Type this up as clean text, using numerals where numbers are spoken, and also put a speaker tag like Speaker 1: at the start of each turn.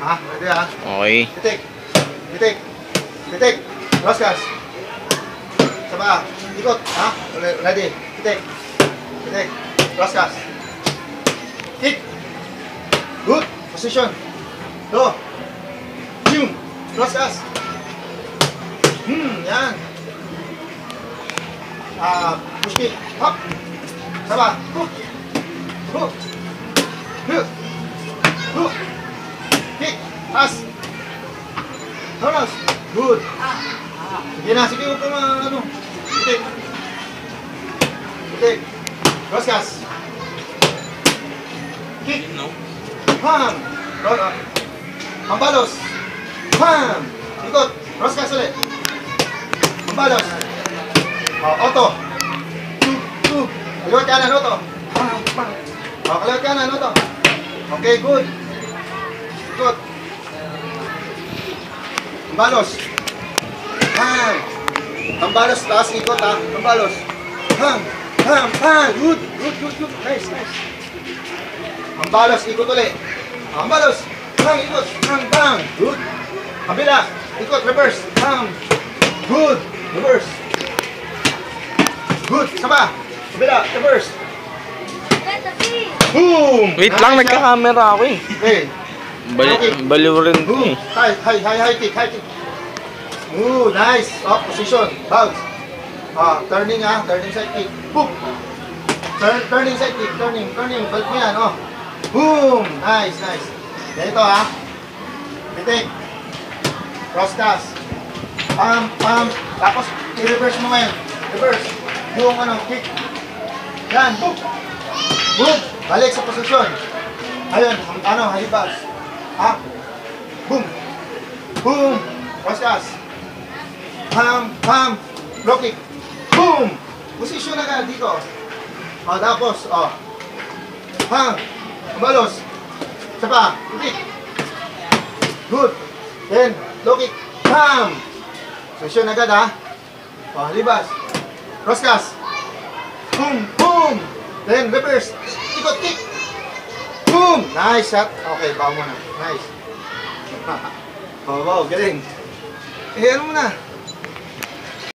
Speaker 1: Ha? Ready ha?
Speaker 2: Okay.
Speaker 1: Titik. Titik. Titik. Roskas. Saba. Ikot. Ha? Ready. Titik. Titik. Roskas. Kick. Good. Position. Do. Boom. Roskas. Yan. Push kick. Hop. Saba. Hook. Hook. Hook. Hook. Kick. Pass. Honos. Good. Sige na. Sige. Huwag ka ano. Titik. Titik. Roskas. Kick. Ham. Hambalos. Ham. Ikot. Roskas ulit. Hambalos. Auto. Two. Kaliwat kanan, Auto. Kaliwat kanan, Auto. Okay, good. Ikot. Hambalos. Ham. Hambalos. Taas ikot ha. Hambalos. Ham. Good. Nice. Hambalos, ikot ulit. Hambalos. Hang, ikot. Bang. Good. Kabila. Ikot, reverse. Hang. Good. Reverse. Good. Saba. Kabila. Reverse. Boom.
Speaker 2: Wait lang, nagka-camera ako eh.
Speaker 1: Okay.
Speaker 2: Baliw rin ito eh.
Speaker 1: High kick. Ooh, nice. Up position. Bounce. Turning ha. Turning side kick. Boom. Turning side kick. Turning. Balik mo yan. Boom. Nice. Ganito ha. Bitik. Crosscast. Pam. Tapos, i-reverse mo ngayon. Reverse. Yung kick. Yan. Boom. Balik sa posisyon. Ayun. Halibas. Ha? Boom. Crosscast. Pam. Low kick. Boom. Posisyon agad dito. Tapos, hang. Balos. Sapa. Kick. Good. Then, low kick. Bam. Posisyon agad ha. Halibas. Crosscast. Boom. Then, reverse. Ikot kick. Boom. Nice shot. Okay, bawa mo na. Nice. Wow, galing. Ano mo na.